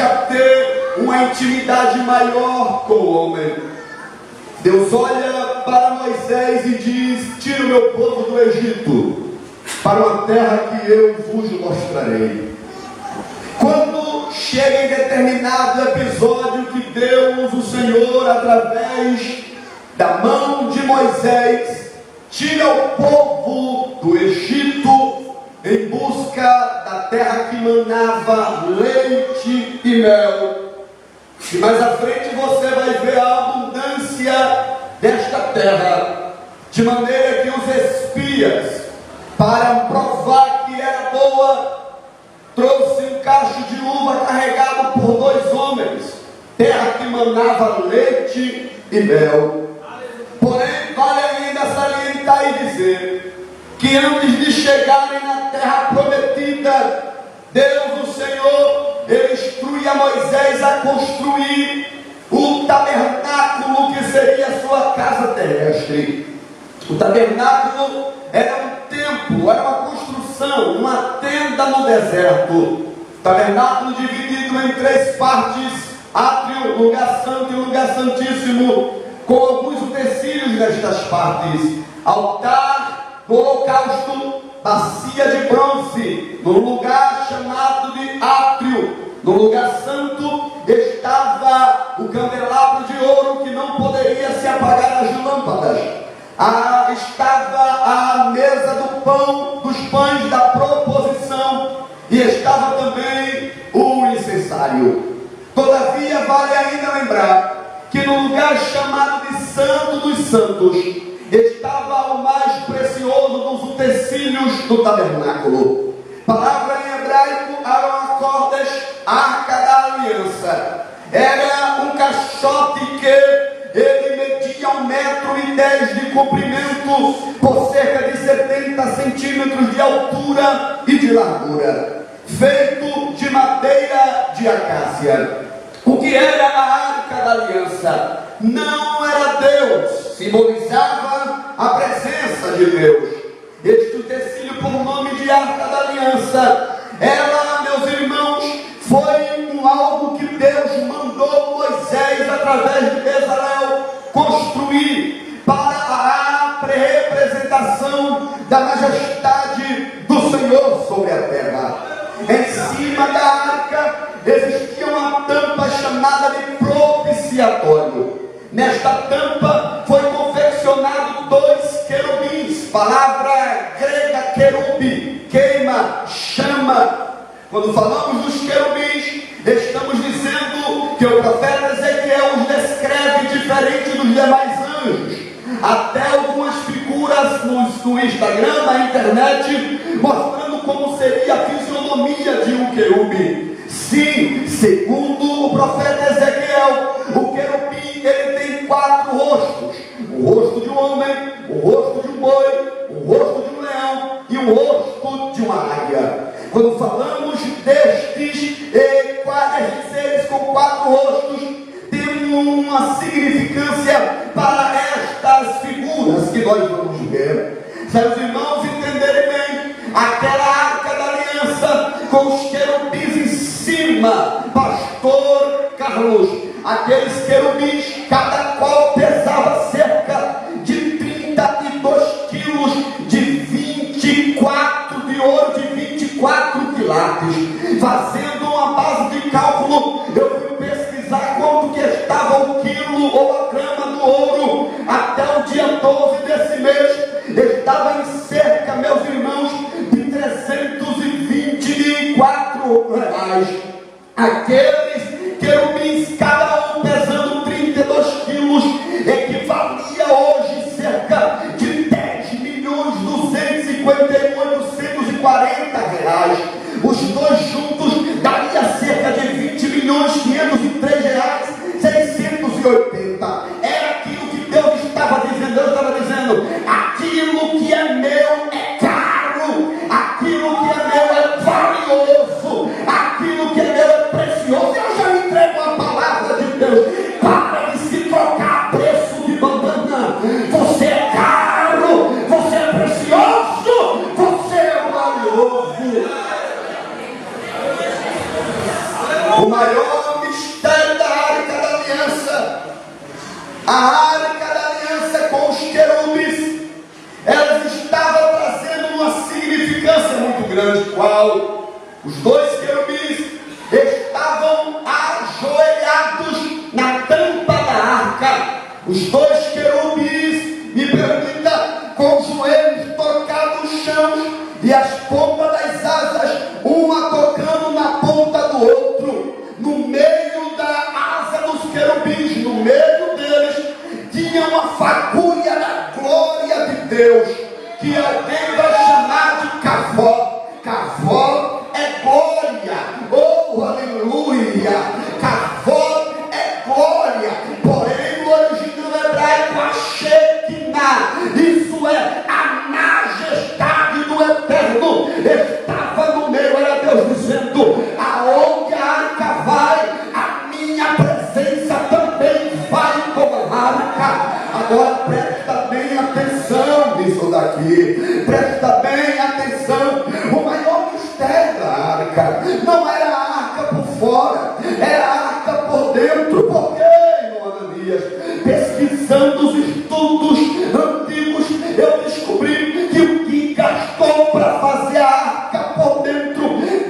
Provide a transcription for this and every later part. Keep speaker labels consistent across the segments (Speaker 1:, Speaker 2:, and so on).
Speaker 1: busca ter uma intimidade maior com o homem. Deus olha para Moisés e diz: tira o meu povo do Egito, para uma terra que eu vos mostrarei. Quando chega em determinado episódio que Deus, o Senhor, através da mão de Moisés, tira o povo do Egito em busca da terra que manava leite e mel. E mais à frente você vai ver a abundância desta terra, de maneira que os espias, para provar que era boa, trouxe um cacho de uva carregado por 2 homens, terra que manava leite e mel. Porém, vale ainda salientar e dizer que antes de chegarem na terra prometida, Deus, o Senhor, ele instrui a Moisés a construir o tabernáculo que seria a sua casa terrestre. O tabernáculo era um templo, era uma construção, uma tenda no deserto. O tabernáculo dividido em 3 partes: átrio, lugar santo e lugar santíssimo, com alguns utensílios nestas partes: altar, holocausto, bacia de bronze. No lugar chamado de átrio, no lugar santo, estava o candelabro de ouro que não poderia se apagar as lâmpadas. Estava a mesa do pão, dos pães da proposição, e estava também o incensário. Todavia, vale ainda lembrar que no lugar chamado de Santo dos Santos estava o mais precioso dos utensílios do tabernáculo. Palavra em hebraico, Aaron Cordes, Arca da Aliança. Era um caixote que ele media 1,10 metros de comprimento por cerca de 70 centímetros de altura e de largura, feito de madeira de acácia. O que era a Arca da Aliança? Não era Deus, simbolizava a presença de Deus. Este utensílio, por nome de Arca da Aliança, ela, meus irmãos, foi algo que Deus mandou Moisés, através de Bezalel, construir para a representação da majestade do Senhor sobre a terra. Em cima da arca existia uma tampa chamada de propiciatório. Nesta tampa foi confeccionado 2 querubins, palavra grega querube, queima, chama. Quando falamos dos querubins, estamos dizendo que o profeta Ezequiel os descreve diferente dos demais anjos. Até algumas figuras no Instagram, na internet, mostrando como seria a fisionomia de um querube. Sim, segundo o profeta Ezequiel, o querubim ele tem 4 rostos: o rosto de um homem, o rosto de um boi, o rosto de um leão e o rosto de uma águia. Quando falamos destes seres com 4 rostos, tem uma significância para estas figuras que nós vamos ver. Se os irmãos entenderem bem, aquela Arca da Aliança com os querubins em cima, pastor Carlos, aqueles querubins, cada qual pesava cerca de 32 quilos de 24 de ouro, de 24 quilates. Fazendo uma base de cálculo, eu fui pesquisar quanto que estava o quilo ou a grama do ouro até o dia 12 desse mês. Estava em cerca, meus irmãos, de 324 reais. Aqueles querubins, cada um pesando 32 quilos, equivalia hoje cerca de 10.251.840 reais. Os dois juntos daria cerca de 20.503 reais 680. Era aquilo que Deus estava dizendo. Deus estava dizendo: aquilo que é meu é caro, aquilo que é meu é valioso, aquilo que é meu é precioso. Eu já entrego a palavra de Deus. Para de se trocar preço de banana. Você é caro, você é precioso, você é valioso. O maior mistério da Arca da Aliança. A Arca da Aliança com os querubins, elas estavam trazendo uma significância muito grande. Qual? Os dois querubins estavam ajoelhados na tampa da arca. Os dois querubins, me permita, com os joelhos tocados no chão e as pontas das asas, uma tocando na ponta do outro. No meio da asa dos querubins, no meio deles, tinha uma fagulha da glória de Deus, que alguém vai chamar de Kavod. Kavod é glória. Oh, aleluia! Kavod é glória. Porém, no original hebraico, a Shekinah, isso é a majestade do Eterno, estava no meio. Era Deus dizendo: aonde a arca vai, a minha presença também vai com a arca. Agora presta bem atenção nisso daqui, presta bem atenção. O maior mistério da arca não era a arca por fora, era a arca por dentro. Por quê, irmão Ananias? Pesquisando os estudos antigos, eu descobri que o que gastou para fazer a arca por dentro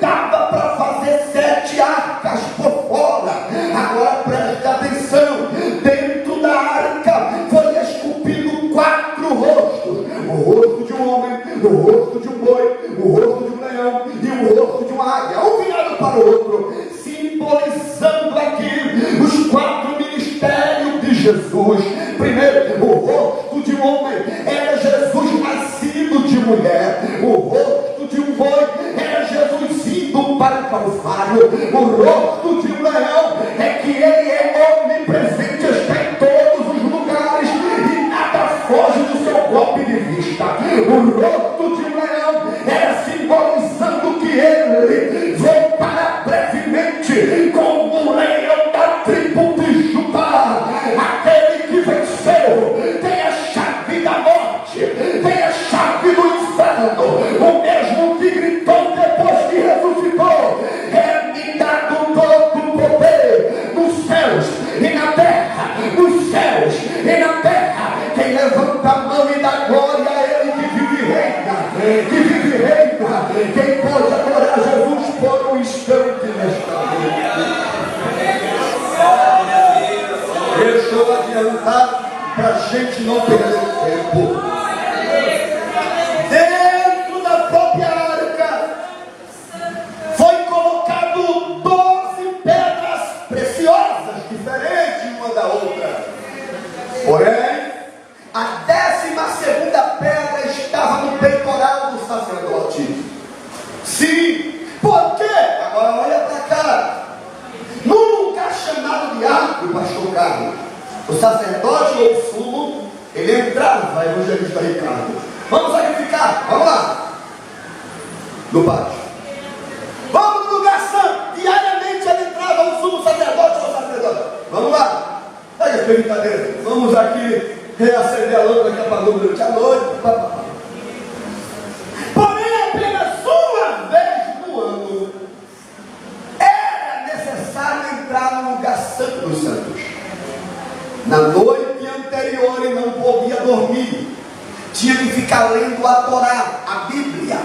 Speaker 1: dava para fazer 7 arcas por fora. Agora preste atenção: dentro da arca foi esculpido 4 rostos: o rosto de um homem, o rosto de um boi, o rosto de um leão e o rosto de uma águia, um virado para o outro, simbolizando aqui os 4 ministérios de Jesus. Primeiro, o rosto de um homem era Jesus nascido de mulher. O rosto de um boi era Jesus indo para o Calvário. O rosto de um leão é que ele é onipresente, está em todos os lugares e nada foge do seu golpe de vista. O rosto de um leão era simbolizando que ele veio para brevemente como o leão da tribo de Judá, aquele que venceu, tem a chave da morte, tem a chave do inferno, o mesmo que gritou depois que ressuscitou: é-me dado todo o poder nos céus e na terra, nos céus e na terra. Quem levanta a mão e dá glória a ele que vive e reina, que vive e reina. Quem pode adorar Jesus por um instante nesta noite? Deixa eu adiantar para a gente não perder tempo. Dentro da própria arca foi colocado 12 pedras preciosas, diferentes uma da outra. Porém, a 12ª pedra estava no peitoral do sacerdote. Sim, por quê? Agora olha para cá. Num lugar chamado de arco, pastor Carlos, o sacerdote ou o sumo, ele entrava, evangelista Ricardo. Vamos sacrificar, vamos lá. No pátio. Vamos no lugar santo. Diariamente ele entrava, o sumo sacerdote ou o sacerdote. Vamos lá. Olha as brincadeiras. Vamos aqui reacender a lâmpada que apagou durante a noite. Porém, apenas uma vez no ano era necessário entrar no lugar santo dos santos. Na noite anterior ele não podia dormir, tinha que ficar lendo a Torá, a Bíblia.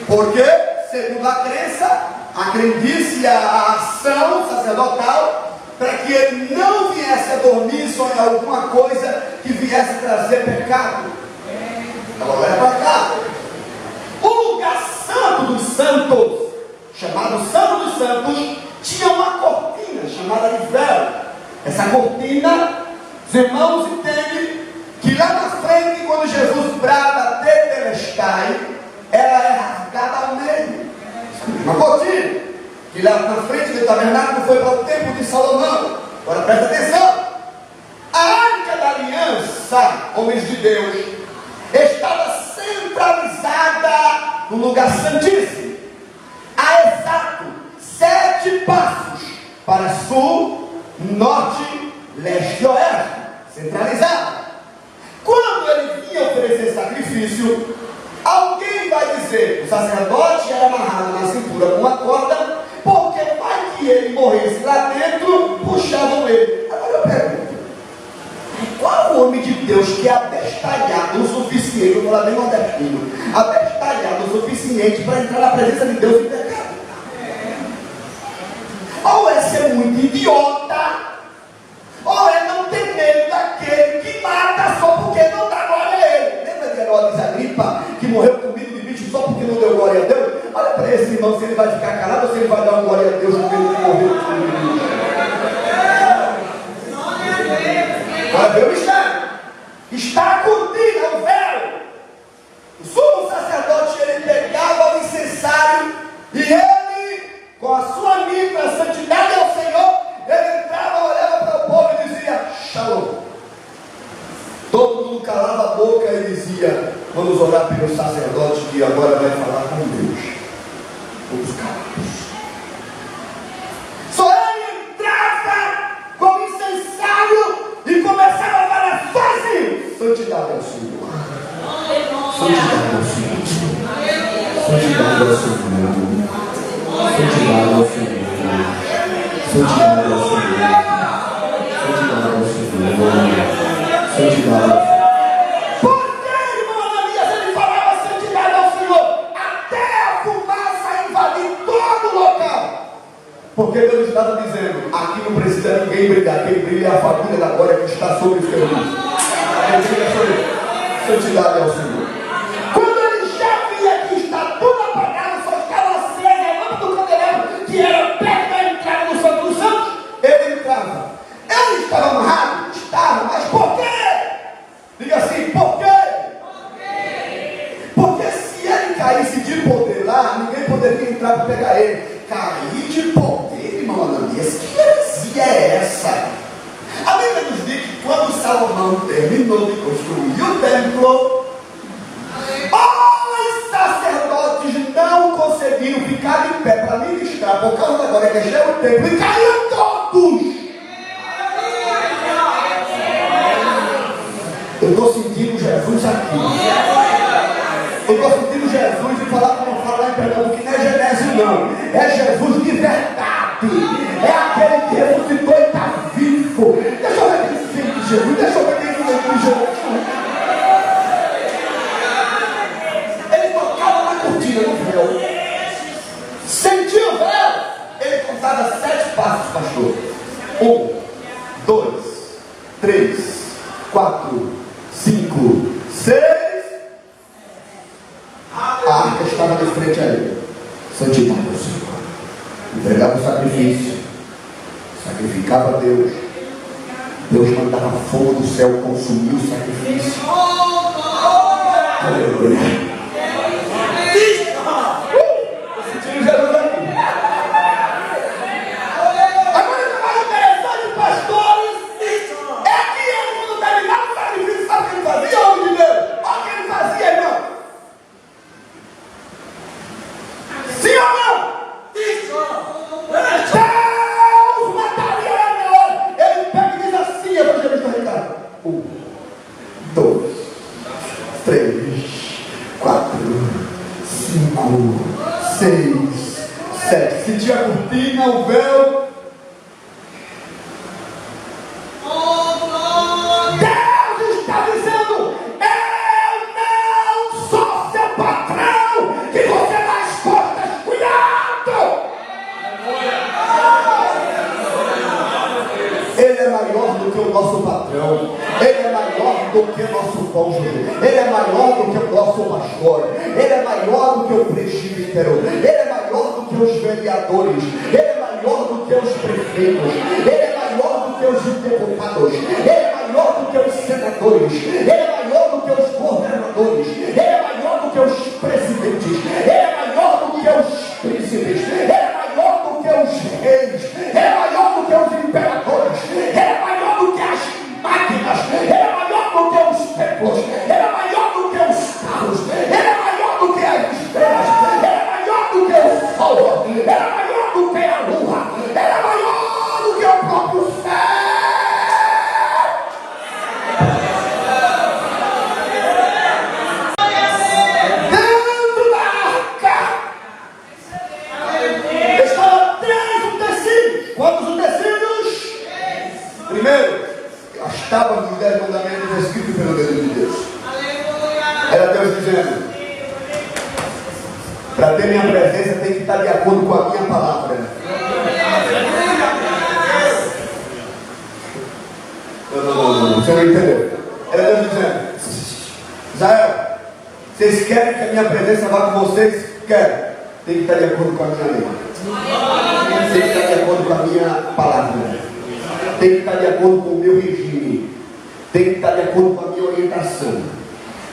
Speaker 1: Porque, segundo a crença, a crendice, a ação sacerdotal, para que ele não viesse a dormir e sonhar alguma coisa que viesse trazer pecado. Agora olha para cá. O lugar santo dos santos, chamado Santo dos Santos, tinha uma cortina chamada de véu. Essa cortina, os irmãos entendem que lá na frente, quando Jesus brada Tetelestai, ela é rasgada ao meio. Uma cortina que lá na frente do tabernáculo foi para o templo de Salomão. Agora presta atenção. A Arca da Aliança, homens de Deus, estava centralizada no lugar santíssimo, a exato 7 passos para sul, norte, leste e oeste, centralizada. Quando ele vinha oferecer sacrifício, alguém vai dizer: o sacerdote era amarrado na cintura com uma corda, porque vai que que é abestalhado o suficiente, eu vou falar bem nordestino, abestalhado o suficiente para entrar na presença de Deus em pecado. Ou é ser muito idiota, ou é não ter medo daquele que mata só porque não dá glória a ele. Lembra de Herodes Agripa, que morreu comido de bicho só porque não deu glória a Deus? Olha para esse irmão, se ele vai ficar calado ou se ele vai dar uma glória a Deus porque ele morreu comido de bicho. Olha, vê o mistério. Está a cortina, o véu. O sumo sacerdote, ele pegava o incensário e ele, com a sua língua, santidade ao Senhor, ele entrava, olhava para o povo e dizia: Shalom. Todo mundo calava a boca e dizia: vamos orar pelo sacerdote que agora vai falar com Deus. Vamos calados. Só ele entrava com o incensário e começava a falar sozinho: santidade ao Senhor. Santidade ao Senhor. Santidade ao Senhor. Santidade ao Senhor. Santidade ao Senhor. Santidade ao Senhor. Santidade ao Senhor. Por que, irmão Ananias, ele falava santidade ao Senhor? Até a fumaça invadir todo o local. Porque Deus estava dizendo: aqui não precisa ninguém brilhar. Quem brilha é a família da glória que está sobre os teus olhos. Quem brilha sobre santidade ao Senhor. Quando ele já via que está tudo apagado, só estava acesa a lâmpada do candelabro, que era perto da entrada do Santo dos Santos, ele entrava. Ele estava amarrado? Estava, mas por quê? Diga assim: por quê? Porque se ele caísse de poder lá, ninguém poderia entrar para pegar ele. Cair de poder, irmão Ananias, que heresia é essa? A Bíblia nos diz que quando Salomão terminou de construir o templo, os sacerdotes não conseguiram ficar de pé para ministrar por causa da glória que encheu o templo e caíram todos. Eu estou sentindo Jesus aqui. Eu estou sentindo Jesus e falar como fala em Pernambuco, que não é Genésio não, é Jesus de verdade, é aquele que ressuscitou e está vivo. Deixa eu ver quem sente Jesus, deixa eu ver quem sente Jesus. Ele tocava na cortina no véu, sentia o véu, ele contava 7 passos, pastor. 1, 2, 3, 4, 5, 6. A arca estava de frente a ele. Santidade ao Senhor. Entregava o sacrifício, sacrificava a Deus. Deus mandava fogo do céu consumir o sacrifício. Aleluia. Sentindo Jesus aqui. Agora o mais interessante, pastores, é que ele, quando terminava o sacrifício, sabe o que ele fazia, homem de Deus? Olha o que ele fazia, irmão. Sim ou não? Deus mataria ele. Ele pega e diz assim, evangelista Ricardo: 1, 2, 3, 4, 5, 6, 7. Sentia a cortina, o véu. Deus está dizendo: eu não sou seu patrão, que você dá as costas. Cuidado! Ele é maior do que o nosso patrão. Ele é maior do que o nosso cônjuge. Ele é maior do que o nosso pastor. Ele é maior do que o presbítero. Ele é maior do que os vereadores. Ele é maior do que os prefeitos. Ele é maior do que os deputados. Ele é maior do que os senadores. Ele é maior do que os governadores. Ele é maior do que os presidentes. Ele é maior do que os príncipes. Ele é maior do que os reis. Ele é maior do que os imperadores. Ele é maior do que as máquinas. Ele é maior do que os templos. Ele é maior do que os carros. Ele é maior do que as estrelas. Ele é maior do que o sol. Ele é maior do que a lua. Ele é maior do que o próprio céu. Dentro da arca tábuas dos 10 mandamentos escritos pelo dedo de Deus. Era Deus dizendo: para ter minha presença tem que estar de acordo com a minha palavra. Não, você não entendeu. Era Deus dizendo: Israel, vocês querem que a minha presença vá com vocês? Querem. Tem que estar de acordo com a minha lei. Tem que estar de acordo com a minha palavra. Tem que estar de acordo com o meu regime. Tem que estar de acordo com a minha orientação.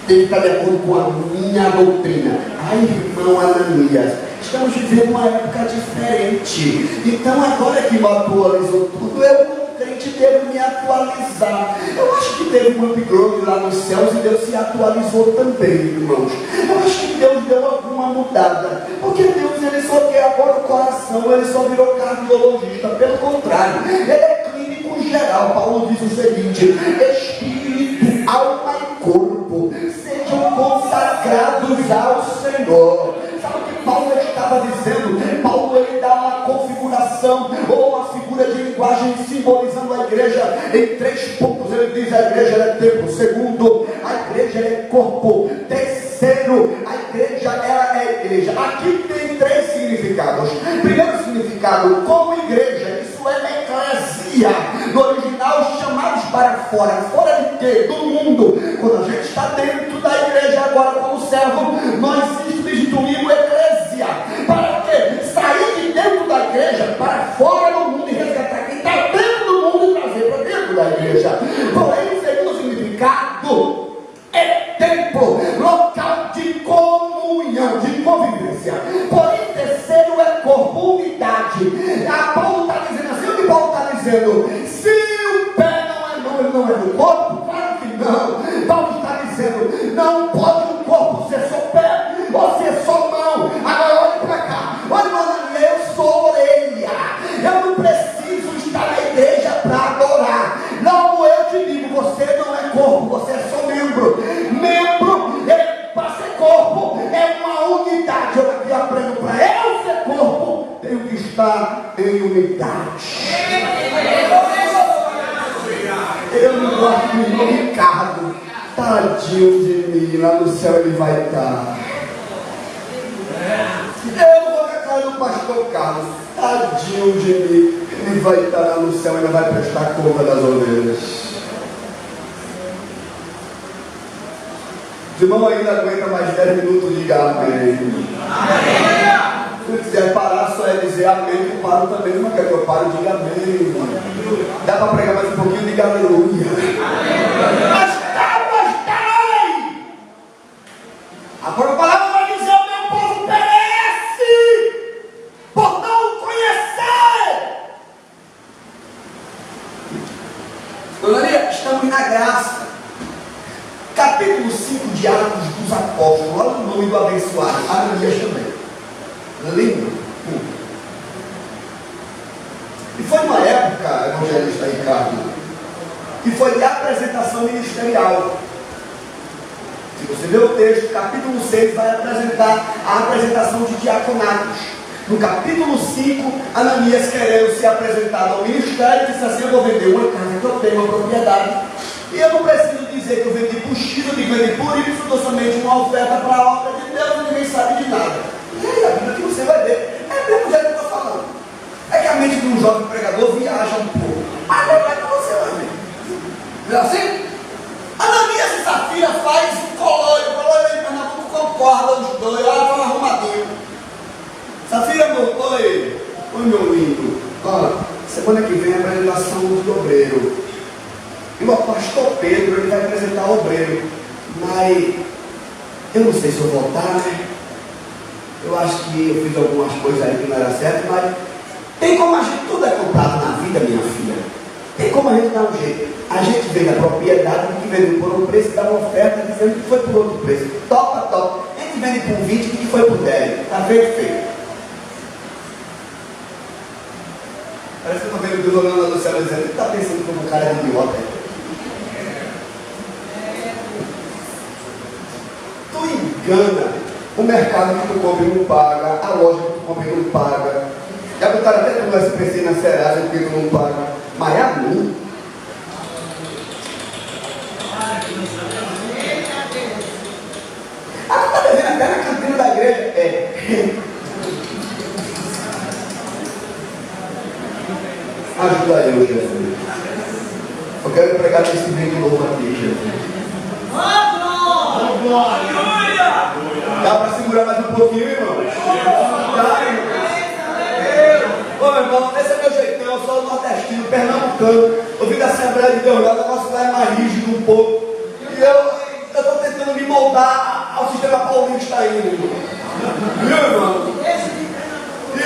Speaker 1: Tem que estar de acordo com a minha doutrina. Ai, irmão Ananias, estamos vivendo uma época diferente. Então agora que me atualizou tudo, eu como crente devo me atualizar. Eu acho que teve um upgrade lá nos céus e Deus se atualizou também, irmãos. Eu acho que Deus deu alguma mudada. Porque Deus, ele só quer agora o coração, ele só virou cardiologista. Pelo contrário, ele é clínico geral. Paulo diz o seguinte: espírito, alma e corpo sejam consagrados ao Senhor. Sabe o que Paulo estava dizendo? Paulo, ele dá uma configuração ou uma figura de linguagem simbolizando a igreja em 3 pontos. Ele diz: a igreja é templo. Segundo, a igreja é corpo. Terceiro, a igreja, ela é igreja. Aqui tem 3 significados. Primeiro significado, como igreja, isso é eclesia. No original, chamados para fora. Fora de quê? Do mundo. Quando a gente está dentro da igreja agora como servo, nós instituímos eclesia. Para quê? Sair de dentro da igreja para fora do mundo e resgatar quem está dentro do mundo e trazer para dentro da igreja. Porém, o segundo significado é templo, local de comunhão, de convivência. Porém, terceiro é corpo, unidade. A Paulo está dizendo assim: o que Paulo está dizendo? Se o pé não é mão, ele não é do corpo? Claro que não. Paulo está dizendo: não pode um corpo ser só pé ou ser só mão. Agora olhe para cá, olha, Ananias, eu sou orelha. Eu não preciso estar na igreja para adorar. Não, eu te digo, você não é corpo, você é só membro. Membro, para ser corpo, é uma unidade. Eu aqui aprendo: para eu ser corpo, tenho que estar em unidade. Eu não gosto do irmão Ricardo. Tadinho de mim, lá no céu ele vai estar. Eu não vou na cara do pastor Carlos. Tadinho de mim, ele vai estar lá no céu e ainda vai prestar conta das ovelhas. Os irmãos ainda aguentam mais 10 minutos, diga amém. Se eu quiser parar, só é dizer amém. Eu paro também. Não quer que eu pare, diga amém. Dá para pregar mais um pouquinho, diga aleluia. Mas aí. Agora a palavra vai dizer: o meu povo perece por não conhecer. Dona Maria, estamos na graça. Capítulo 5 de Atos dos Apóstolos. Olha o nome do abençoado. Ananias também. Lindo. E foi uma época, evangelista Ricardo, que foi de apresentação ministerial. Se você ver o texto, capítulo 6 vai apresentar a apresentação de diaconatos. No capítulo 5, Ananias, querendo ser apresentado ao ministério, disse assim: eu vou vender uma casa que eu tenho, uma propriedade, e eu não preciso dizer que eu vendi por X, eu vendi por Y, dou somente uma oferta para a obra de Deus e ninguém sabe de nada. E aí, a Bíblia que você vai ver, é o mesmo jeito que eu estou falando. É que a mente de um jovem pregador viaja um pouco, mas não é que você vai ver. Não é assim? Ananias e Safira faz um colório em Pernambuco, concorda os dois, olha, estão arrumadinhos. Safira voltou ele: oi, meu lindo, olha, semana que vem é a apresentação do obreiro. E o pastor Pedro, ele vai apresentar o obreiro. Mas eu não sei se eu vou voltar, né? Eu acho que eu fiz algumas coisas aí que não era certo, mas tem como a gente, tudo é comprado na vida, minha filha. Tem como a gente dar um jeito. A gente vende a propriedade, que vendeu por um preço, dá uma oferta dizendo que foi por outro preço. Topa. A gente vende por 20, que foi por 10. Está feito. Parece que eu estou vendo Deus olhando lá do céu dizendo: ele está pensando como um cara de idiota. Tu engana. O mercado que tu compra não paga, a loja que tu compra não paga. Já botaram até no SPC na Serasa porque tu não paga. Mas a mim, Ajuda eu, Jesus. Eu quero pregar nesse meio novo aqui, Jesus. Dá para segurar mais um pouquinho, irmão? Dá, irmão. Ô, meu irmão, esse é meu jeitão. Eu sou nordestino, pernambucano. Eu vim da Assembleia de Deus, o negócio lá é mais rígido um pouco. E eu estou tentando me moldar ao sistema paulista ainda, irmão. Viu, irmão? E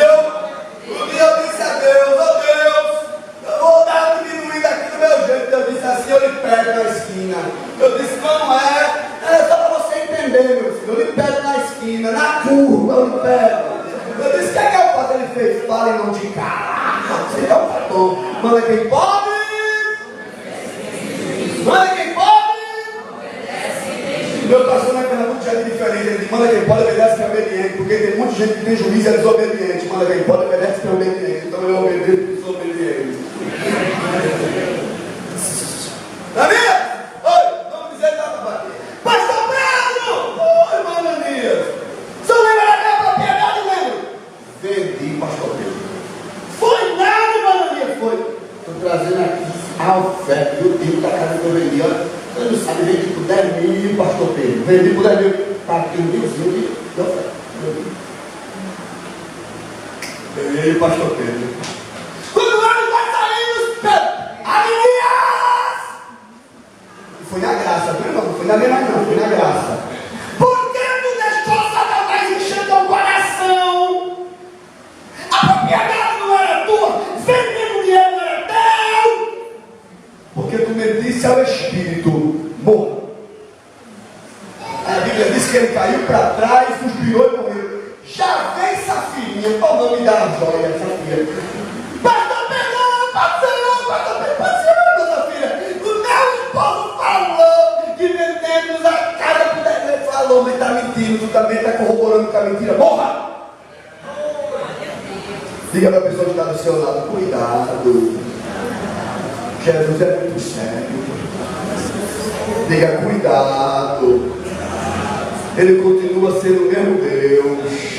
Speaker 1: eu disse a Deus, oh Deus, eu vou dar uma diminuída aqui do meu jeito. Eu disse assim, eu lhe pego na esquina. Eu disse, não é só para você entender, meu filho. Eu lhe pego na esquina, na curva, eu lhe pego. Eu disse, o que é que eu faço? Ele fez, fala e não te cala. Você é o patrão. Manda quem pode. Manda quem pode. Meu pastor na Pernambuco já é diferente. Ele diz, manda quem pode, obedece quem é obediente. Porque tem muita gente que tem juízo e é desobediente. Manda quem pode, obedece quem é obediente. Então eu obedeço e sou obediente. Davi! Oi, vamos dizer nada para ti. Pastor Pedro! Oi, irmão Ananias. Só lembra daquela propriedade, lembra? Vendi, pastor Pedro. Foi nada, irmão Ananias, foi. Estou trazendo aqui a oferta do tempo da casa que eu vendi, olha. Você não sabe, vendi por 10 mil, pastor Pedro. Vendi por 10 mil. Está aqui um milzinho de oferta. Vendi, pastor Pedro. Quando o ano vai saindo, Pedro, Ananias! Foi na graça, viu, irmão? Não foi na mesma, não, foi na graça. Por que tu deixou Satanás encher teu coração? A propriedade não era tua, vendendo dinheiro não era teu. Porque tu me disse ao Espírito, morra. A Bíblia diz que ele caiu para trás, suspirou e morreu. Já vem Safirinha, qual o nome da joia, Safira? Pastor Pedro, pastor, nossa filha. O meu esposo falou que vendemos a casa por 10 vezes. Falou, mas está mentindo, tu também está corroborando com a mentira. Morra! Diga para a pessoa que está do seu lado, cuidado. Jesus é muito sério. Diga, cuidado. Ele continua sendo o mesmo Deus.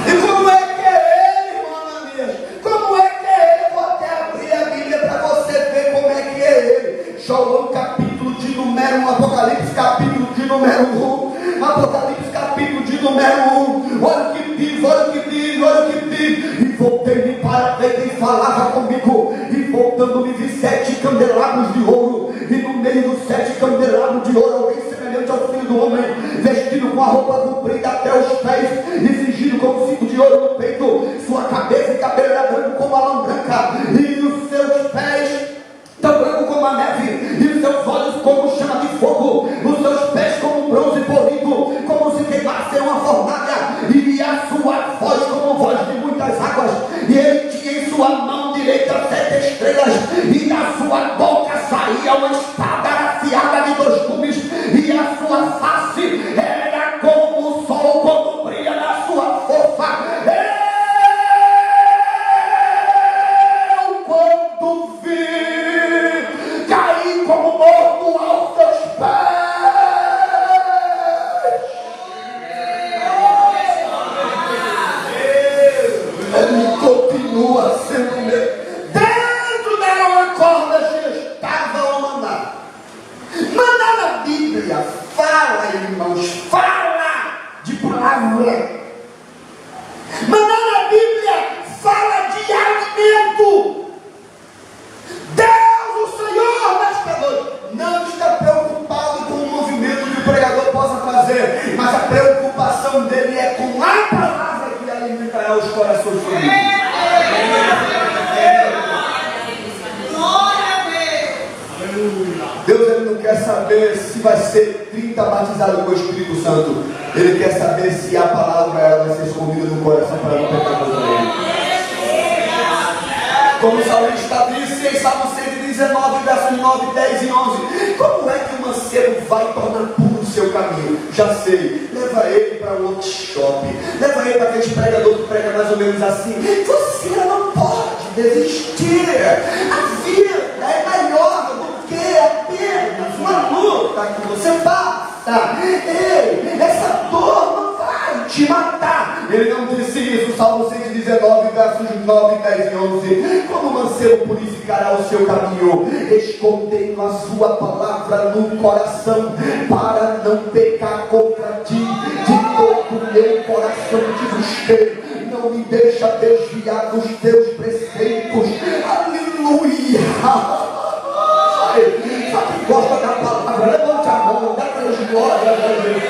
Speaker 1: E como é que é ele, irmão Ananias? Como é que é ele? Eu vou até abrir a Bíblia para você ver como é que é ele. João capítulo de número 1, Apocalipse capítulo de número 1. Apocalipse capítulo de número 1. Olha o que diz, olha o que diz, olha o que diz. E voltei-me para ver quem falava comigo. E voltando-me vi 7 candelabros de ouro. E no meio dos 7 candelabros de ouro, alguém semelhante ao Filho do Homem, vestido com a roupa comprida até os pés, e cingido com 5 de ouro no peito. Sua cabeça e cabelo era branco como a lã branca, e os seus pés tão branco como a neve, e os seus olhos como chama de fogo, os seus pés como bronze polido, como se queimasse uma fornalha, e a sua voz como voz de muitas águas. E ele tinha em sua mão direita 7 estrelas, e da sua boca saía uma espada afiada de 2 gumes, e a sua face era como o sol quando brilha na sua força. Eu, quando vi, caí como morto aos seus pés. Ele continua sendo meu. Dentro dela uma corda estava o maná. Maná na Bíblia fala, irmãos, fala de palavra. Maná na Bíblia fala de alimento. Deus, o Senhor, nesta noite, não está preocupado com o movimento que o pregador possa fazer, mas a preocupação dele é com a palavra que alimentará os corações felizes. Deus, ele não quer saber se vai ser 30 batizados com o Espírito Santo. Ele quer saber se a palavra ela vai ser escondida no coração para não pecar contra ele. Como o salmista disse em Salmo 119, versos 9, 10 e 11. Como é que o mancebo vai tornar puro o seu caminho? Já sei. Leva ele para um workshop. Leva ele para aquele pregador que prega mais ou menos assim. Você não pode desistir. A vida é melhor do que apenas uma luta que você passa. Ei, essa dor não vai te matar, Ele não disse isso, Salmo 119, versos 9, 10 e 11. Como o mancebo purificará o seu caminho? Escondendo a sua palavra no coração, para não pecar contra ti. De todo o meu coração te busquei, não me deixa desviar dos teus preceitos. Aleluia! Só que gosta da palavra, levante a mão, dá para as glórias a Jesus.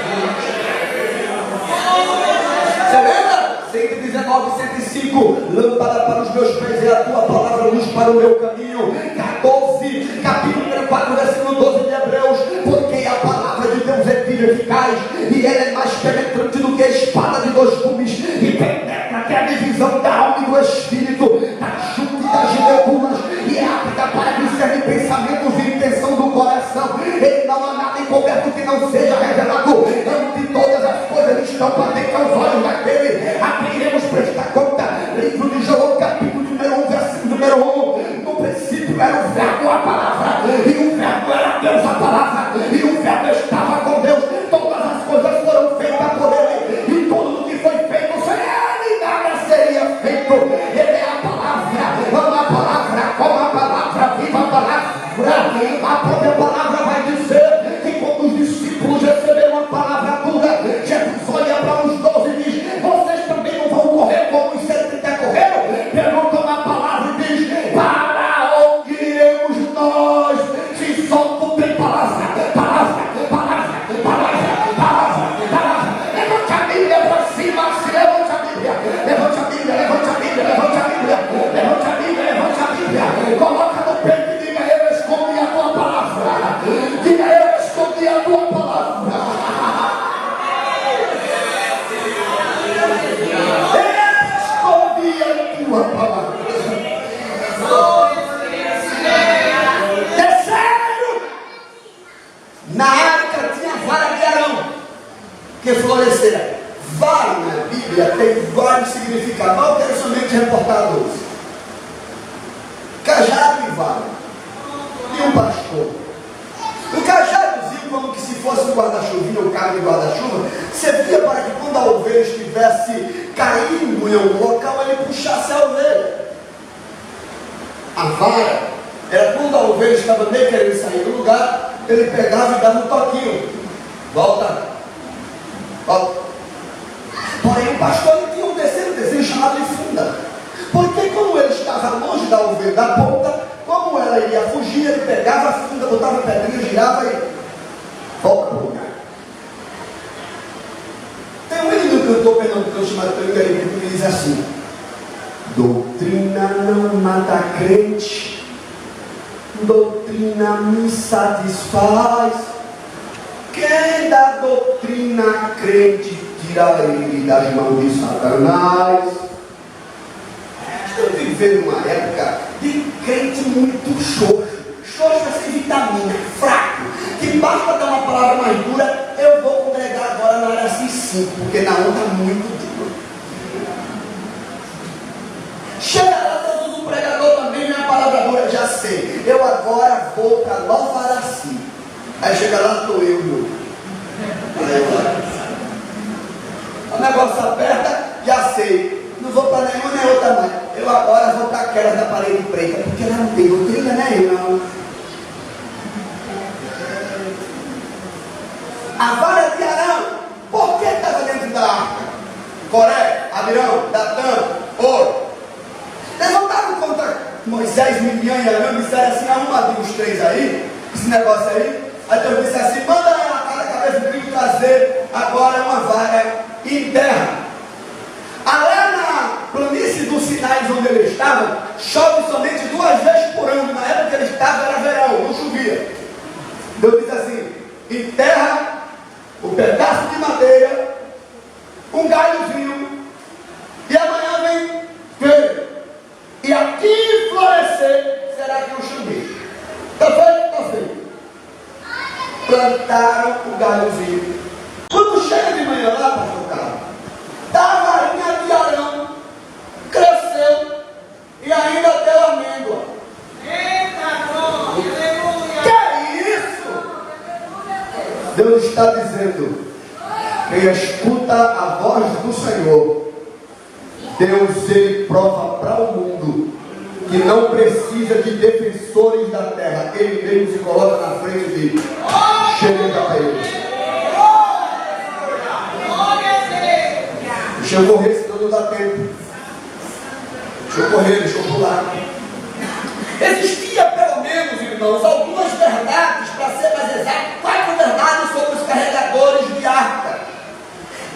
Speaker 1: Você lembra? 119, 105. Lâmpada para os meus pés é a tua palavra, luz para o meu caminho. 14, capítulo 4, versículo 12 de Hebreus. Porque a palavra de Deus é viva e eficaz, e ela é mais penetrante do que a espada de dois gumes, e penetra até a divisão da alma e do espírito, da junta e das medulas, e é apta para discernir pensamentos e intenção do coração. Ele não há nada encoberto que não seja revelado. Ante todas as coisas estão patentes aos olhos daquele a quem iremos prestar conta. Livro de João, capítulo número 1, versículo número 1. No princípio era o verbo, a palavra, e o verbo era Deus, a palavra, e o verbo estava com Deus. Todas as coisas foram feitas por ele, e tudo o que foi feito sem ele nada seria feito. Ele é a palavra, ama a palavra, como a palavra, viva a palavra. A própria palavra vai dizer que quando os discípulos receberam a palavra dura, Jesus olha para os 12 e diz: vocês também não vão correr como os 70 correram? Perguntam a palavra e diz: para onde iremos nós, se só tu tem palavra? Palavra, palavra, palavra, palavra, palavra. Levante a Bíblia para cima, se levante a Bíblia, levante a Bíblia, levante a Bíblia, levante a Bíblia, levante a Bíblia, levante a Bíblia, coloca no peito e diga: eu escondi a tua palavra. Diga: eu escondi a tua palavra. Escondi a tua palavra. Terceiro, na arca tinha a vara de Arão que florescera. Vara na Bíblia tem vários significados, mas eu quero somente reportar dois: cajado e vara. E um pastor. O cajadozinho, como que se fosse um guarda-chuvinho, um cabo de guarda-chuva, servia para que quando a ovelha estivesse caindo em algum local, ele puxasse a ovelha. A vara era quando a ovelha estava meio querendo sair do lugar, ele pegava e dava um toquinho. Volta. Volta. Porém, o pastor ele tinha um terceiro desenho chamado de funda. Porque como ele estava longe da ovelha, da ponta, como ela iria fugir, ele pegava a funda, botava a pedrinha, girava e volta para o lugar. Tem um hino do cantor pernambucano chamado Antônio Garibaldi que diz assim: doutrina não mata crente, doutrina me satisfaz. Quem da doutrina crente tira ele das mãos de Satanás. Estamos vivendo uma época de crente muito xoxo sem vitamina, fraco, que basta dar uma palavra mais dura. Eu vou congregar agora na área assim 5, porque na outra é muito dura. Chega lá, Deus usa o pregador também, minha palavra dura, já sei. Eu agora vou para Nova Araci. Aí chega lá, estou eu, meu. O negócio aperta, já sei. Não vou para nenhuma nem outra mais. Eu agora vou para aquela da parede preta, porque ela não tem doutrina, né, irmão? A vara de Arão, por que estava dentro da arca? Coré, Abirão, Datã, Ouro. Levantaram contra Moisés, Midian e Arão e disseram assim: arrumadinho os três aí, esse negócio aí. Aí Deus disse assim: manda a cabeça do filho trazer agora uma vara e enterra. Lá na planície do Sinai, onde ele estava, chove somente 2 vezes por ano. Na época que ele estava era verão, não chovia. Deus disse assim: enterra um pedaço de madeira, um galhozinho, e amanhã vem ver. E aqui florescer será que eu chamei. Está feito? Está feito. Plantaram o galhozinho. Quando chega de manhã lá, pastor Carlos, da varinha de Arão cresceu e ainda deu amêndoa. Eita, glória! Que é isso? Deus está dizendo: quem escuta a voz do Senhor Deus, ele prova para o mundo que não precisa de defensores da terra. Ele mesmo se coloca na frente e diz: chega para ele. Deixa eu correr, senão não dá tempo. Deixa eu correr, deixa eu pular. Existia pelo menos, irmãos, algumas verdades, para ser mais exato, 4 verdades sobre os carregadores de arca.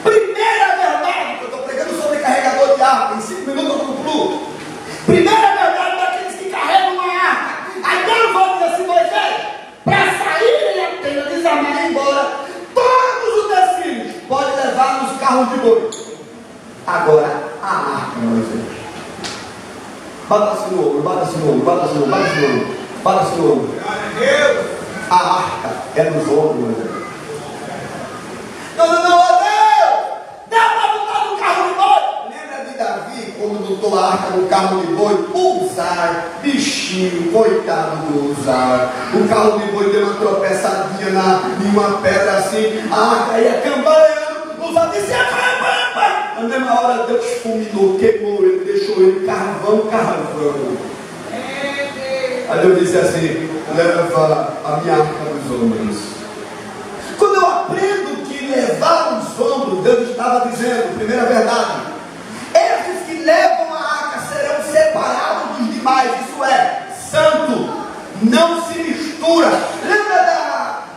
Speaker 1: Primeira verdade, que eu estou pregando sobre carregador de arca, em 5 minutos eu concluo. Primeira verdade daqueles que carregam uma arca. Aí Deus vai dizer assim: Moisés, para saírem a tenda, desarmar e ir embora, todos os utensílios pode levar nos carros de boi. Agora, a arca, Moisés. Bata-se no ombro, bata-se no ombro, bata-se no ombro, bata-se no ombro, bata-se no ombro. A arca é nos ombros, Moisés. Não, Deus! Dá para botar no carro de boi! Lembra de Davi, quando botou a arca no carro de boi? Uzar, bichinho, coitado do Uzar. O carro de boi deu uma tropeçadinha em uma pedra assim, a arca ia cambaleando, Uzar disse: na mesma hora Deus fulminou, queimou ele, deixou ele carvão. Aí Deus disse assim: leva a minha arca nos ombros. Quando eu aprendo que levar os ombros, Deus estava dizendo, primeira verdade, esses que levam a arca serão separados dos demais, isso é, santo, não se mistura. Lembra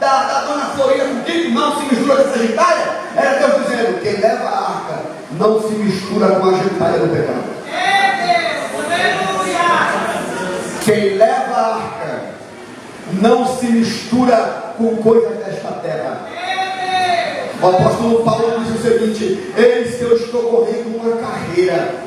Speaker 1: da dona Florinda com Tito, não se mistura com a gentalha? Era Deus dizendo: quem leva a arca não se mistura com a gentalha do pecado. Quem leva a arca não se mistura com coisas desta terra. O apóstolo Paulo diz o seguinte: eis que eu estou correndo uma carreira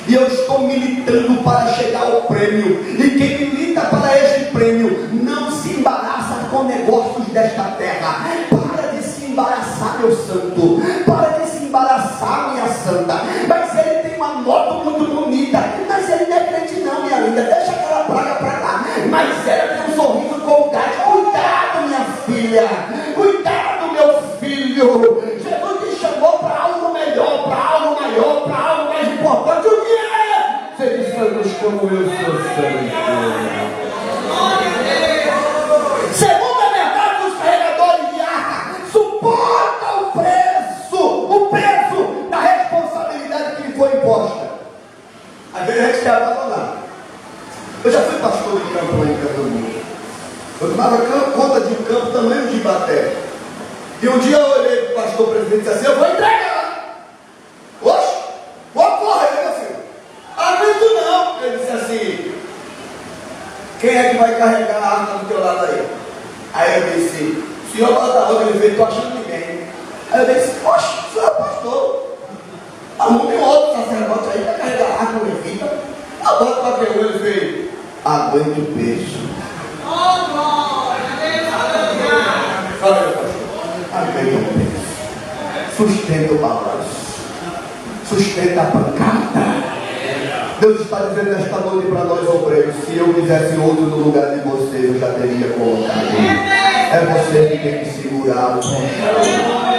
Speaker 1: e eu estou militando para chegar ao prêmio, e quem milita para este prêmio não se embaraça com negócios desta terra. Para de se embaraçar, meu santo, para de se embaraçar, minha santa. Mas ele tem uma moto muito bonita, mas ele não é crente não, minha linda, deixa aquela praga para lá. Mas ela tem um sorriso colgate. Cuidado, minha filha, cuidado, meu filho. Jesus te chamou para algo melhor, para algo maior, para algo mais importante. O que é? Ser santos como eu sou santo. Segunda verdade dos carregadores de arca: suporta o preço da responsabilidade que lhe foi imposta. Às vezes a gente quer abandonar. Eu já fui pastor de campo lá em Pernambuco. Eu tomava conta de um campo tamanho de Ibaté. E um dia eu olhei para o pastor presidente e disse assim: eu vou entregar. Oxe, vou correr, meu filho. Acredito não. Ele disse assim: quem é que vai carregar a arma do teu lado aí? Aí eu disse: o senhor bota onde? Ele veio, estou achando ninguém. Aí eu disse: oxe, o senhor é pastor. Arrume um outro sacerdote aí para carregar a arma levita. A bota para quem? Ele veio: aguente o peso. Aguente o peso. Sustenta o balanço. Sustenta a pancada. Deus está dizendo nesta noite para nós, obreiros: se eu quisesse outro no lugar de você, eu já teria colocado. É você que tem que segurar o ponto.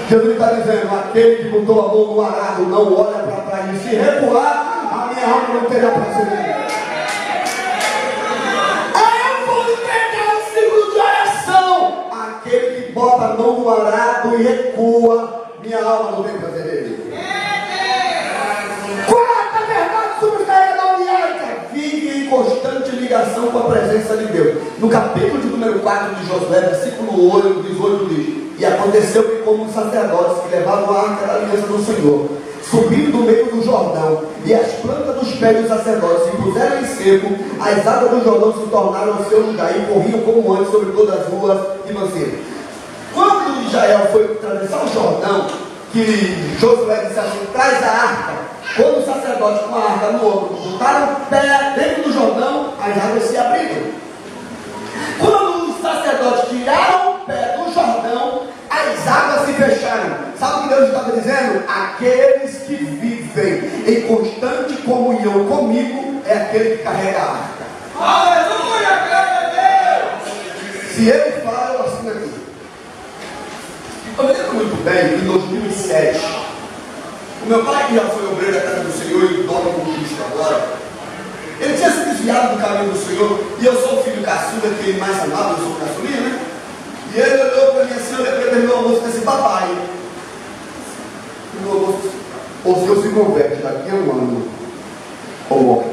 Speaker 1: Jesus está dizendo: aquele que botou a mão no arado não olha para trás, e se recuar, a minha alma não terá prazer. Eu vou entregar um ciclo de oração. Aquele que bota a mão no arado e recua, minha alma não tem prazer nele. Quarta verdade sobre os carregadores de arca: vive em constante ligação com a presença de Deus. No capítulo de número 4 de Josué, versículo 8, 18 diz: e aconteceu que, como os sacerdotes que levavam a arca da aliança do Senhor subiram do meio do Jordão, e as plantas dos pés dos sacerdotes se puseram em seco, as águas do Jordão se tornaram ao seu lugar e corriam como antes sobre todas as ruas e mancebas. Quando Israel foi atravessar o Jordão, que Josué disse assim: traz a arca. Quando os sacerdotes com a arca no ombro botaram o pé dentro do Jordão, as águas se abriram. Quando os sacerdotes tiraram o pé do Jordão, fecharam. Sabe o que Deus estava dizendo? Aqueles que vivem em constante comunhão comigo é aquele que carrega a arca.
Speaker 2: Aleluia, glória a Deus.
Speaker 1: Se ele fala, eu assino aqui. Eu lembro muito bem, em 2007, o meu pai, que já foi obreiro da casa do Senhor e dono com Cristo agora, ele tinha se desviado do caminho do Senhor, e eu sou o filho caçula, que ele mais amava, eu sou o caçulinha, né? E ele olhou para mim assim, eu olhei para ele, meu almoço, e disse: papai, meu almoço, o senhor se converte daqui a um ano, ou morre.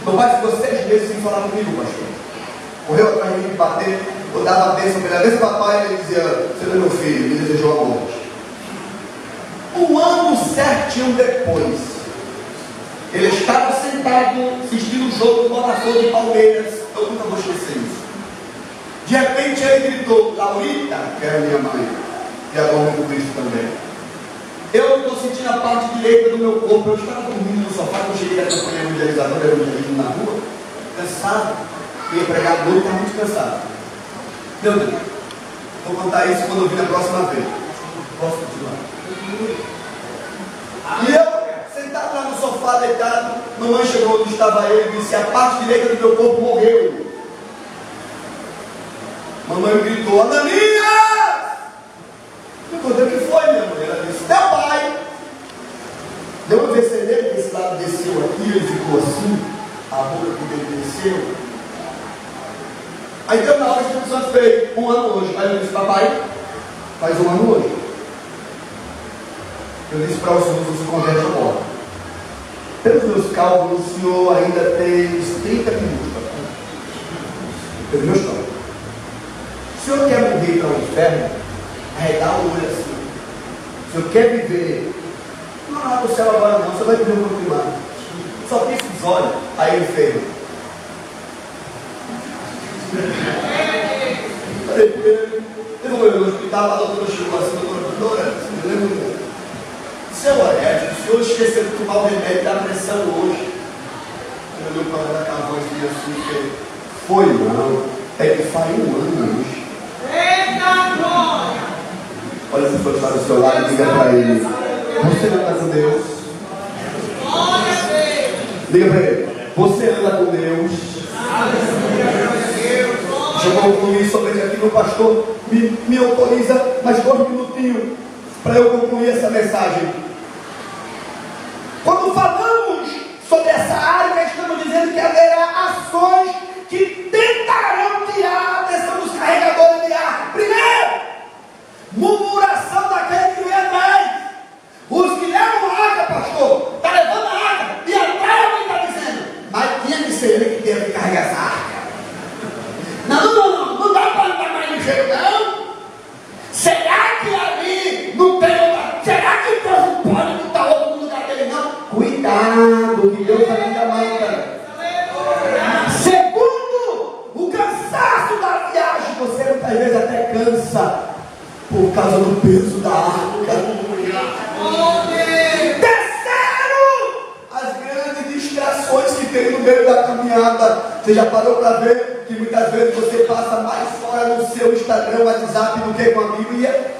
Speaker 1: Meu pai ficou 6 meses sem falar comigo, pastor. Correu atrás de mim, me bater, eu dava a bênção para ele. Esse papai, ele dizia: você não é meu filho, me desejou a morte. Um ano certinho depois, ele estava sentado assistindo o jogo do Botafogo de Palmeiras. Eu nunca vou esquecer isso. De repente ele gritou: Laurita, que era minha mãe, e agora com Cristo também. Eu estou sentindo a parte direita do meu corpo. Eu estava dormindo no sofá, quando eu cheguei da campanha evangelizadora, era evangelismo na rua, cansado, ia pregar à noite, estava muito cansado. Meu Deus, vou contar isso quando eu vir na próxima vez. Posso continuar? E eu, sentado lá no sofá, deitado, mamãe chegou onde estava ele e disse: a parte direita do meu corpo morreu. Mamãe gritou: Ananias! Eu perguntei: o que foi, minha mãe? Ela disse: teu pai. Deu uma VC nele, que esse lado desceu aqui, ele ficou assim, a boca dele desceu. Aí então na hora que o Espírito Santo fez 1 ano hoje. Aí eu disse: papai, faz 1 ano hoje. Eu disse para o senhor: se converte agora. Pelos meus cálculos, o senhor ainda tem uns 30 minutos. Pelos meus cálculos. O senhor quer morrer para o inferno? Arregar o olho assim. O senhor quer viver? Não vai para o céu agora não, você vai viver um pouco mais. Só pisca os olhos. Aí ele fez. Falei para ele. Ele foi no hospital, a doutora chegou assim: doutora, eu lembro muito. Seu Orestes, o senhor esqueceu de tomar o remédio da pressão hoje. Ele olhou para ela com a voz assim, que foi não, é que faz 1 ano hoje.
Speaker 2: Eita glória!
Speaker 1: Olha se for para o seu lado e diga para ele: você anda com Deus?
Speaker 2: Glória a Deus!
Speaker 1: Diga para ele: você anda com Deus? Deixa eu concluir somente aqui, meu pastor me autoriza mais 2 minutinhos para eu concluir essa mensagem. Quando falamos sobre essa área, estamos dizendo que haverá ações que tentarão tirar a atenção dos carregadores de arca. Primeiro, murmuração daquele que vem atrás. Os que levam a arca, pastor, está levando a arca, e atrás alguém está dizendo: mas tinha que ser ele que teve que carregar essa arca. Não dá para andar mais ligeiro, não. Será que ali não tem outra? Será que Deus não pode botar outro no lugar dele, não? Cuidado, que Deus ainda manda. Segundo, o cansaço da viagem. Você muitas vezes até cansa por causa do peso da arca. Terceiro, as grandes distrações que tem no meio da caminhada. Você já parou para ver que muitas vezes você passa mais fora no seu Instagram, WhatsApp do que com a Bíblia?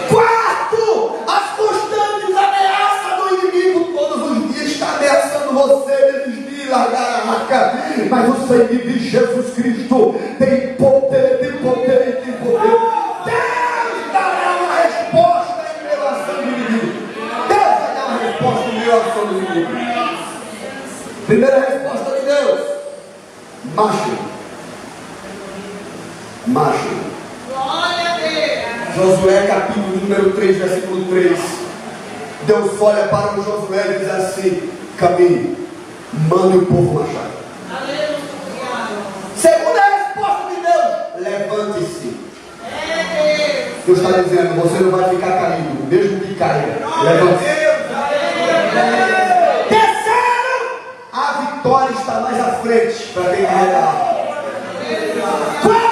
Speaker 1: Quarto, as constantes ameaças do inimigo. Todos os dias está ameaçando você de largar a arca. Mas o sangue de Jesus Cristo tem poder, tem poder, tem poder. Deus dará uma resposta em relação ao inimigo. Deus vai dar uma resposta em relação ao inimigo. Primeira resposta de Deus: macho.
Speaker 2: Glória a Deus!
Speaker 1: Josué capítulo número 3, versículo 3. Deus olha para o Josué e diz assim: caminhe, mande o povo marchar.
Speaker 2: Aleluia!
Speaker 1: Segunda resposta de Deus: levante-se. Deus está dizendo: você não vai ficar caído, mesmo que caia. Levante-se. Terceiro, a vitória está mais à frente para quem carregar. Quarto,